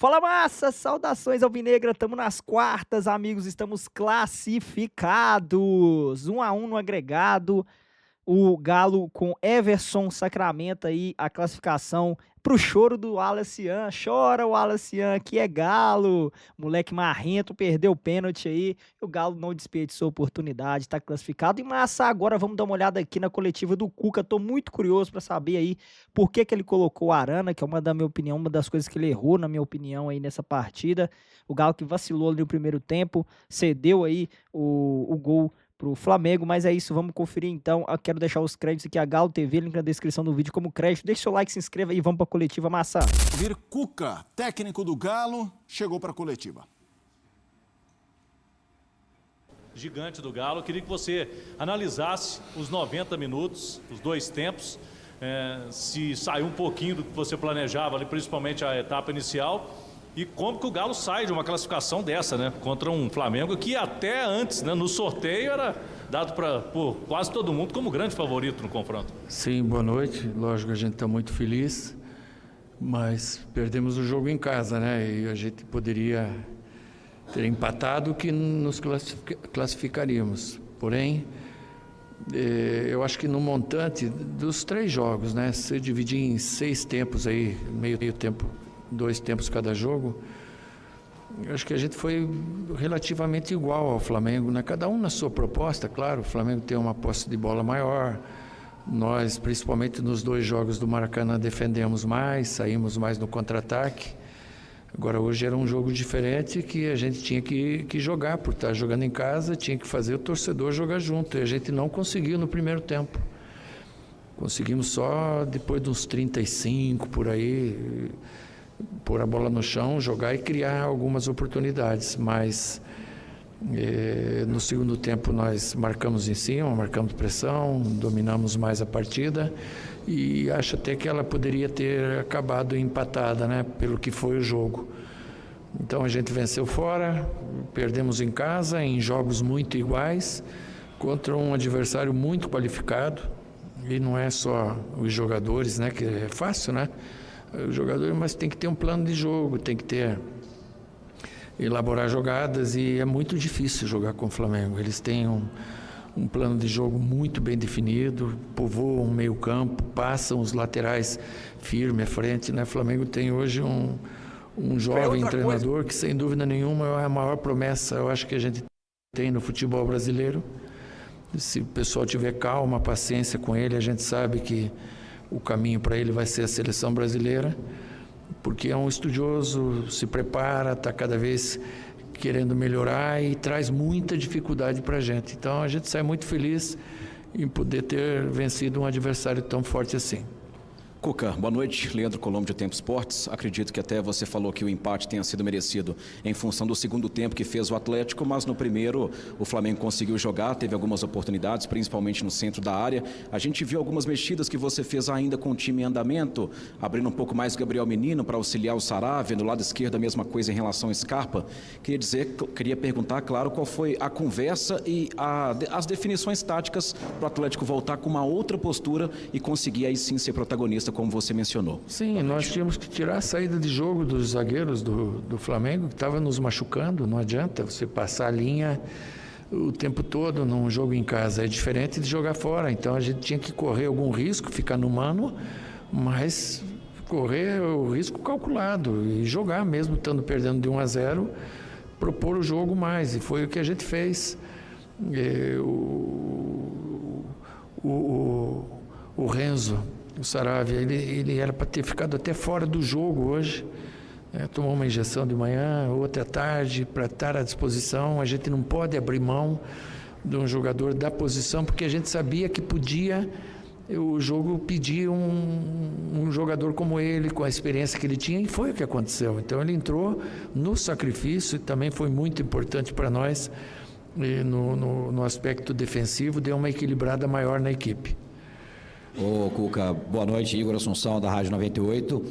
Fala massa, saudações alvinegra, estamos nas quartas, amigos, estamos classificados, 1-1 no agregado, o Galo com Everson sacramenta aí a classificação pro choro do Wallace, chora o Wallace, que é Galo, moleque marrento, perdeu o pênalti aí, o Galo não desperdiçou a oportunidade, tá classificado. E massa, agora vamos dar uma olhada aqui na coletiva do Cuca, tô muito curioso para saber aí por que que ele colocou o Arana, que é uma da minha opinião, uma das coisas que ele errou, na minha opinião, aí nessa partida, o Galo que vacilou ali no primeiro tempo, cedeu aí o gol pro Flamengo, mas é isso, vamos conferir então. Eu quero deixar os créditos aqui, a Galo TV, link na descrição do vídeo como crédito. Deixa seu like, se inscreva e vamos pra coletiva massa. Vir Cuca, técnico do Galo, chegou para a coletiva. Gigante do Galo, queria que você analisasse os 90 minutos, os dois tempos, se saiu um pouquinho do que você planejava ali, principalmente a etapa inicial, e como que o Galo sai de uma classificação dessa, né? Contra um Flamengo que até antes, né, no sorteio, era dado por quase todo mundo como grande favorito no confronto. Sim, boa noite. Lógico que a gente está muito feliz, mas perdemos o jogo em casa, né? E a gente poderia ter empatado que nos classificaríamos. Porém, eu acho que no montante dos 3 jogos, né? Se dividir em 6 tempos aí, meio tempo, 2 tempos cada jogo, eu acho que a gente foi relativamente igual ao Flamengo, né? Cada um na sua proposta, claro. O Flamengo tem uma posse de bola maior. Nós, principalmente nos 2 jogos do Maracanã, defendemos mais, saímos mais no contra-ataque. Agora, hoje era um jogo diferente que a gente tinha que jogar, por estar jogando em casa, tinha que fazer o torcedor jogar junto. E a gente não conseguiu no primeiro tempo. Conseguimos só depois dos 35, por aí, pôr a bola no chão, jogar e criar algumas oportunidades. Mas no segundo tempo nós marcamos em cima, marcamos pressão, dominamos mais a partida e acho até que ela poderia ter acabado empatada, né, pelo que foi o jogo. Então a gente venceu fora, perdemos em casa, em jogos muito iguais, contra um adversário muito qualificado. E não é só os jogadores, né, que é fácil, né? Os jogadores, mas tem que ter um plano de jogo, tem que elaborar jogadas e é muito difícil jogar com o Flamengo. Eles têm um plano de jogo muito bem definido, povoam o meio campo, passam os laterais firme à frente, né? O Flamengo tem hoje um jovem treinador que sem dúvida nenhuma é a maior promessa, eu acho que a gente tem no futebol brasileiro. Se o pessoal tiver calma, paciência com ele, a gente sabe que o caminho para ele vai ser a seleção brasileira, porque é um estudioso, se prepara, está cada vez querendo melhorar e traz muita dificuldade para a gente. Então a gente sai muito feliz em poder ter vencido um adversário tão forte assim. Cuca, boa noite. Leandro Colombo de Tempo Esportes. Acredito que até você falou que o empate tenha sido merecido em função do segundo tempo que fez o Atlético, mas no primeiro o Flamengo conseguiu jogar, teve algumas oportunidades, principalmente no centro da área. A gente viu algumas mexidas que você fez ainda com o time em andamento, abrindo um pouco mais o Gabriel Menino para auxiliar o Saravia, no lado esquerdo a mesma coisa em relação ao Scarpa. Queria perguntar, claro, qual foi a conversa e as definições táticas para o Atlético voltar com uma outra postura e conseguir aí sim ser protagonista, como você mencionou. Sim, nós tínhamos que tirar a saída de jogo dos zagueiros do Flamengo, que estava nos machucando. Não adianta você passar a linha o tempo todo num jogo em casa. É diferente de jogar fora. Então a gente tinha que correr algum risco, ficar no mano, mas correr o risco calculado e jogar mesmo estando perdendo de 1-0, propor o jogo mais. E foi o que a gente fez. O Renzo, o Saravia, ele era para ter ficado até fora do jogo hoje, tomou uma injeção de manhã, outra à tarde, para estar à disposição. A gente não pode abrir mão de um jogador da posição, porque a gente sabia que podia o jogo pedir um jogador como ele, com a experiência que ele tinha, e foi o que aconteceu. Então ele entrou no sacrifício e também foi muito importante para nós no aspecto defensivo, deu uma equilibrada maior na equipe. Ô Cuca, boa noite, Igor Assunção da Rádio 98.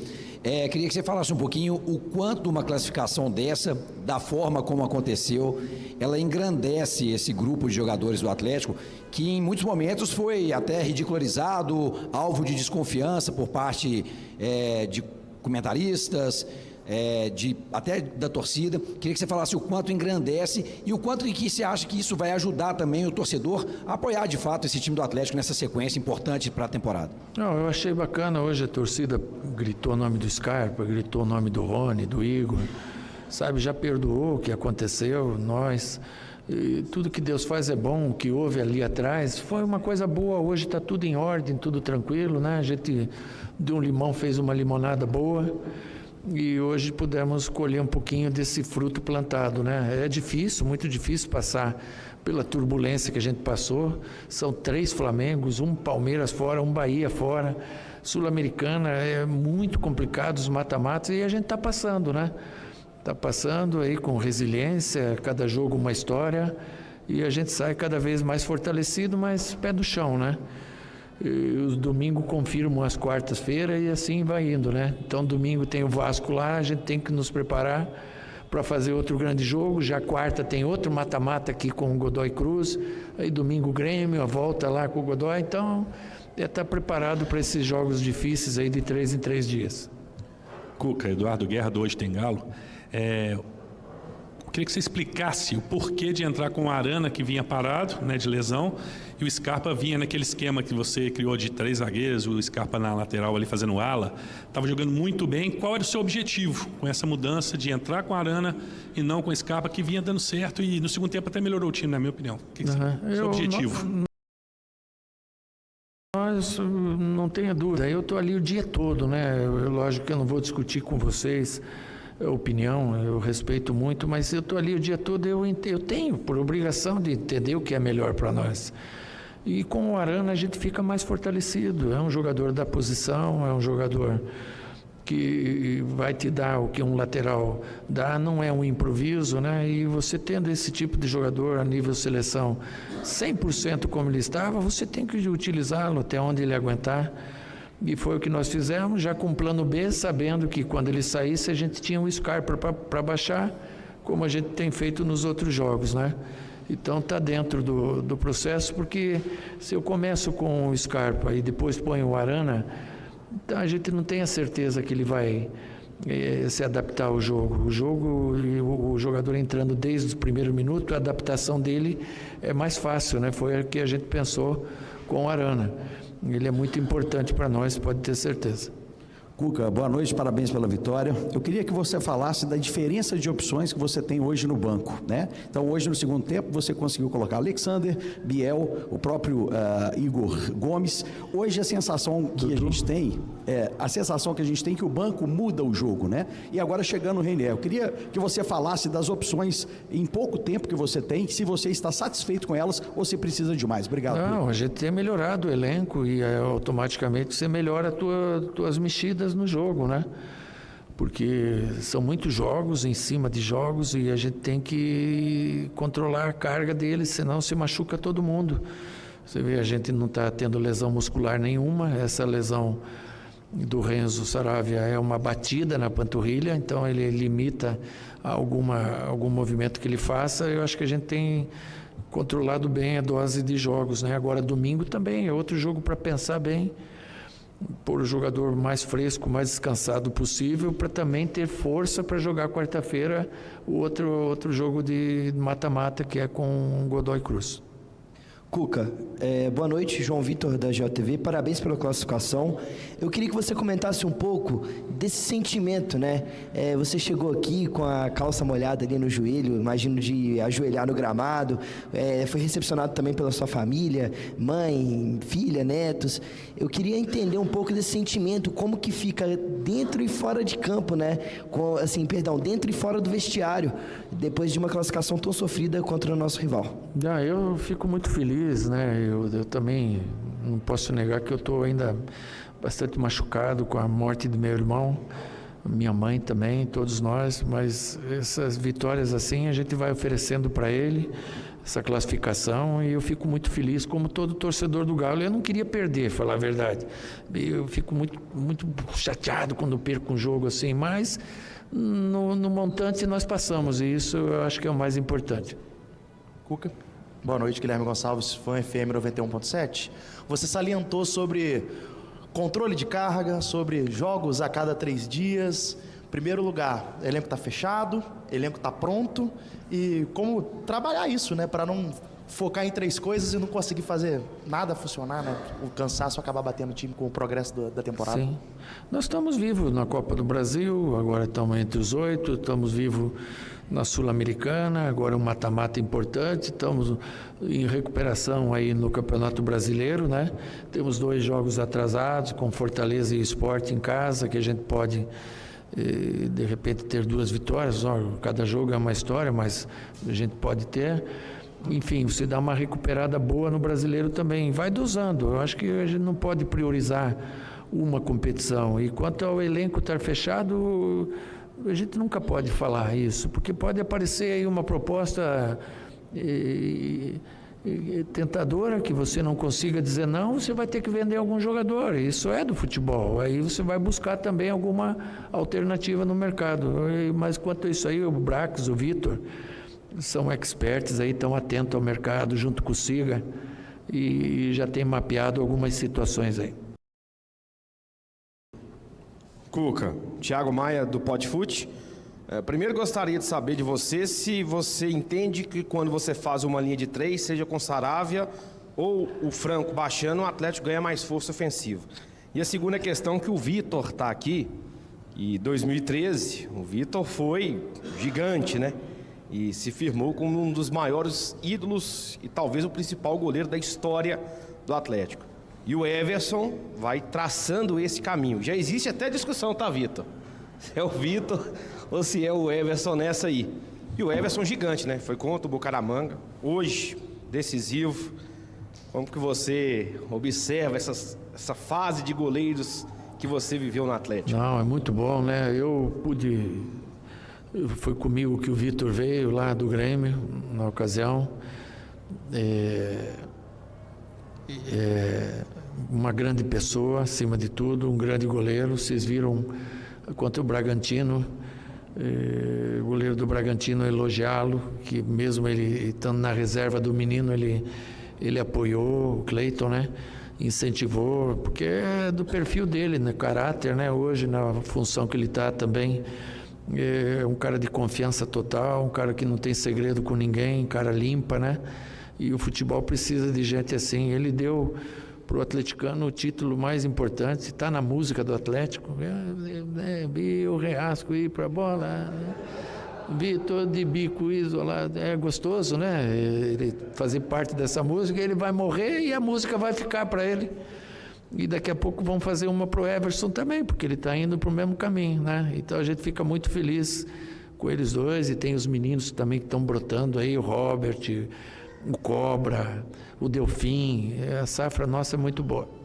Queria que você falasse um pouquinho o quanto uma classificação dessa, da forma como aconteceu, ela engrandece esse grupo de jogadores do Atlético, que em muitos momentos foi até ridicularizado, alvo de desconfiança por parte de comentaristas, até da torcida. Queria que você falasse o quanto engrandece e o quanto que você acha que isso vai ajudar também o torcedor a apoiar de fato esse time do Atlético nessa sequência importante para a temporada. Não, eu achei bacana. Hoje a torcida gritou o nome do Scarpa, gritou o nome do Rony, do Igor, sabe, já perdoou o que aconteceu, nós... E tudo que Deus faz é bom, o que houve ali atrás foi uma coisa boa. Hoje está tudo em ordem, tudo tranquilo, né? A gente de um limão fez uma limonada boa e hoje pudemos colher um pouquinho desse fruto plantado, né? É difícil, muito difícil passar pela turbulência que a gente passou. São 3 Flamengos, um Palmeiras fora, um Bahia fora. Sul-Americana é muito complicado, os mata-matas, e a gente está passando, né? Está passando aí com resiliência, cada jogo uma história, e a gente sai cada vez mais fortalecido, mas pé no chão, né? E os domingos confirmam as quartas-feiras e assim vai indo, né? Então domingo tem o Vasco lá, a gente tem que nos preparar para fazer outro grande jogo. Já quarta tem outro mata-mata aqui com o Godoy Cruz, aí domingo o Grêmio, a volta lá com o Godoy, então está preparado para esses jogos difíceis aí de 3 em 3 dias. Cuca, Eduardo Guerra do Hoje Tem Galo. Eu queria que você explicasse o porquê de entrar com o Arana, que vinha parado, né, de lesão, e o Scarpa vinha naquele esquema que você criou de 3 zagueiros, o Scarpa na lateral ali fazendo ala, estava jogando muito bem. Qual era o seu objetivo com essa mudança de entrar com o Arana e não com o Scarpa, que vinha dando certo e no segundo tempo até melhorou o time, na minha opinião? O que é o seu objetivo? Mas não tenha dúvida, eu estou ali o dia todo, né? Lógico que eu não vou discutir com vocês a opinião, eu respeito muito, mas eu estou ali o dia todo, eu tenho por obrigação de entender o que é melhor para nós. E com o Arana a gente fica mais fortalecido, é um jogador da posição, é um jogador que vai te dar o que um lateral dá, não é um improviso, né? E você tendo esse tipo de jogador a nível seleção 100% como ele estava, você tem que utilizá-lo até onde ele aguentar. E foi o que nós fizemos, já com o plano B, sabendo que quando ele saísse a gente tinha um Scarpa para baixar, como a gente tem feito nos outros jogos, né? Então está dentro do processo, porque se eu começo com o Scarpa e depois ponho o Arana, a gente não tem a certeza que ele vai se adaptar ao jogo. O jogador entrando desde o primeiro minuto, a adaptação dele é mais fácil, né? Foi o que a gente pensou com o Arana. Ele é muito importante para nós, pode ter certeza. Cuca, boa noite, parabéns pela vitória. Eu queria que você falasse da diferença de opções que você tem hoje no banco, né? Então, hoje no segundo tempo, você conseguiu colocar Alexander, Biel, o próprio Igor Gomes. Hoje a sensação que a gente tem é que o banco muda o jogo, né? E agora chegando o Reinier, eu queria que você falasse das opções em pouco tempo que você tem, se você está satisfeito com elas ou se precisa de mais. Obrigado. Não, a gente tem melhorado o elenco e automaticamente você melhora as tuas mexidas no jogo, né? Porque são muitos jogos em cima de jogos e a gente tem que controlar a carga deles, senão se machuca todo mundo. Você vê, a gente não está tendo lesão muscular nenhuma. Essa lesão do Renzo Saravia é uma batida na panturrilha, então ele limita algum movimento que ele faça. Eu acho que a gente tem controlado bem a dose de jogos, né? Agora domingo também é outro jogo para pensar bem, pôr o jogador mais fresco, mais descansado possível, para também ter força para jogar quarta-feira o outro jogo de mata-mata, que é com o Godoy Cruz. Cuca, boa noite, João Vitor da GeoTV, parabéns pela classificação. Eu queria que você comentasse um pouco desse sentimento, né? Você chegou aqui com a calça molhada ali no joelho, imagino de ajoelhar no gramado, foi recepcionado também pela sua família, mãe, filha, netos. Eu queria entender um pouco desse sentimento, como que fica dentro e fora de campo, né? Dentro e fora do vestiário, depois de uma classificação tão sofrida contra o nosso rival. Eu fico muito feliz, né? Eu também não posso negar que eu estou ainda bastante machucado com a morte do meu irmão, minha mãe também, todos nós, mas essas vitórias assim a gente vai oferecendo para ele, essa classificação, e eu fico muito feliz, como todo torcedor do Galo. Eu não queria perder, falar a verdade. Eu fico muito, muito chateado quando perco um jogo assim, mas no montante nós passamos, e isso eu acho que é o mais importante. Cuca? Boa noite, Guilherme Gonçalves, Fã FM 91.7. Você salientou sobre controle de carga, sobre jogos a cada 3 dias, Primeiro lugar, elenco está fechado, elenco está pronto, e como trabalhar isso, né, para não focar em 3 coisas e não conseguir fazer nada funcionar, né? O cansaço acabar batendo o time com o progresso da temporada. Sim. Nós estamos vivos na Copa do Brasil, agora estamos entre os 8, estamos vivos na Sul-Americana, agora um mata-mata importante, estamos em recuperação aí no Campeonato Brasileiro, né? Temos 2 jogos atrasados, com Fortaleza e Sport em casa, que a gente pode de repente ter 2 vitórias, cada jogo é uma história, mas a gente pode ter. Enfim, você dá uma recuperada boa no Brasileiro também, vai dosando. Eu acho que a gente não pode priorizar uma competição. E quanto ao elenco estar fechado, a gente nunca pode falar isso, porque pode aparecer aí uma proposta tentadora que você não consiga dizer não, você vai ter que vender algum jogador. Isso é do futebol. Aí você vai buscar também alguma alternativa no mercado. Mas quanto a isso aí, o Brax, o Vitor, são experts aí, estão atentos ao mercado junto com o Siga e já tem mapeado algumas situações aí. Cuca, Thiago Maia do Podfute. Primeiro gostaria de saber de você se você entende que quando você faz uma linha de 3, seja com Saravia ou o Franco baixando, o Atlético ganha mais força ofensiva. E a segunda questão é que o Vitor está aqui, e em 2013 o Vitor foi gigante, né? E se firmou como um dos maiores ídolos e talvez o principal goleiro da história do Atlético. E o Everson vai traçando esse caminho. Já existe até discussão, tá, Vitor? Se é o Vitor ou se é o Everson nessa aí. E o Everson gigante, né? Foi contra o Bucaramanga, hoje, decisivo. Como que você observa essa fase de goleiros que você viveu no Atlético? Não, é muito bom, né? Foi comigo que o Vitor veio lá do Grêmio, na ocasião. Uma grande pessoa, acima de tudo, um grande goleiro. Vocês viram contra o Bragantino, o goleiro do Bragantino elogiá-lo, que mesmo ele estando na reserva do menino, ele apoiou o Cleiton, né? Incentivou, porque é do perfil dele, né? Caráter, né? Hoje, na função que ele está também. É um cara de confiança total, um cara que não tem segredo com ninguém, um cara limpa, né? E o futebol precisa de gente assim. Ele deu para o atleticano o título mais importante, está na música do Atlético. Vi o Reasco ir para a bola, vi todo de bico isolado. É gostoso, né? Ele fazer parte dessa música, ele vai morrer e a música vai ficar para ele. E daqui a pouco vão fazer uma pro Everson também, porque ele está indo para o mesmo caminho, né? Então a gente fica muito feliz com eles dois, e tem os meninos também que estão brotando aí, o Robert, o Cobra, o Delfim. A safra nossa é muito boa.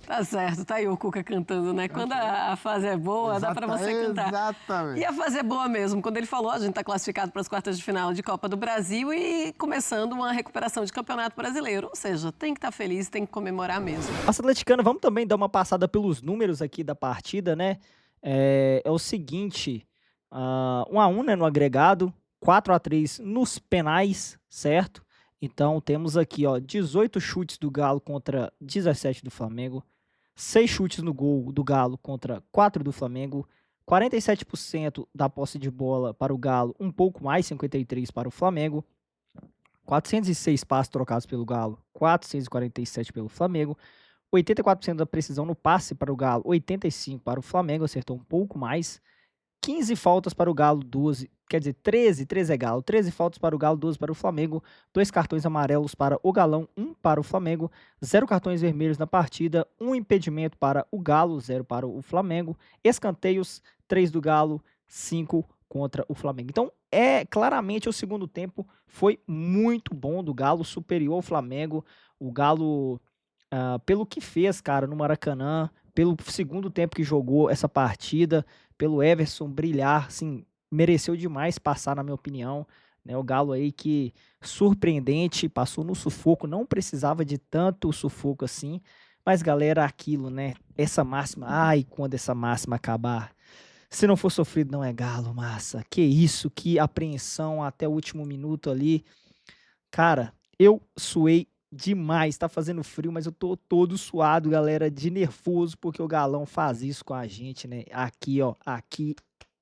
Tá certo, tá aí o Cuca cantando, né? Quando a fase é boa, dá para você cantar. Exatamente. E a fase é boa mesmo. Quando ele falou, a gente está classificado para as quartas de final de Copa do Brasil e começando uma recuperação de Campeonato Brasileiro. Ou seja, tem que estar feliz, tem que comemorar mesmo. Nossa atleticana, vamos também dar uma passada pelos números aqui da partida, né? É o seguinte, 1-1, né, no agregado, 4-3 nos penais, certo? Então temos aqui, 18 chutes do Galo contra 17 do Flamengo. 6 chutes no gol do Galo contra 4 do Flamengo, 47% da posse de bola para o Galo, um pouco mais, 53% para o Flamengo, 406 passes trocados pelo Galo, 447 pelo Flamengo, 84% da precisão no passe para o Galo, 85% para o Flamengo, acertou um pouco mais, 15 faltas para o Galo, 12, quer dizer, 13 é Galo, 13 faltas para o Galo, 12 para o Flamengo, 2 cartões amarelos para o Galão, 1 para o Flamengo, 0 cartões vermelhos na partida, 1 impedimento para o Galo, 0 para o Flamengo, escanteios, 3 do Galo, 5 contra o Flamengo. Então, claramente o segundo tempo foi muito bom do Galo, superior ao Flamengo. O Galo, pelo que fez, cara, no Maracanã, pelo segundo tempo que jogou essa partida, pelo Everson brilhar, assim, mereceu demais passar, na minha opinião, né? O Galo aí que, surpreendente, passou no sufoco, não precisava de tanto sufoco assim, mas galera, aquilo, né? Essa máxima, quando essa máxima acabar, se não for sofrido não é Galo, massa, que isso, que apreensão até o último minuto ali, cara, eu suei demais. Tá fazendo frio, mas eu tô todo suado, galera, de nervoso, porque o Galão faz isso com a gente, né? Aqui, ó, aqui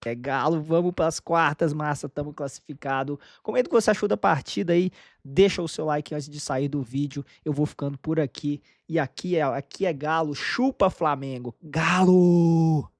é Galo, vamos para as quartas, massa, estamos classificados. Comenta o que você achou da partida aí, deixa o seu like antes de sair do vídeo. Eu vou ficando por aqui. E aqui é Galo, chupa Flamengo. Galo!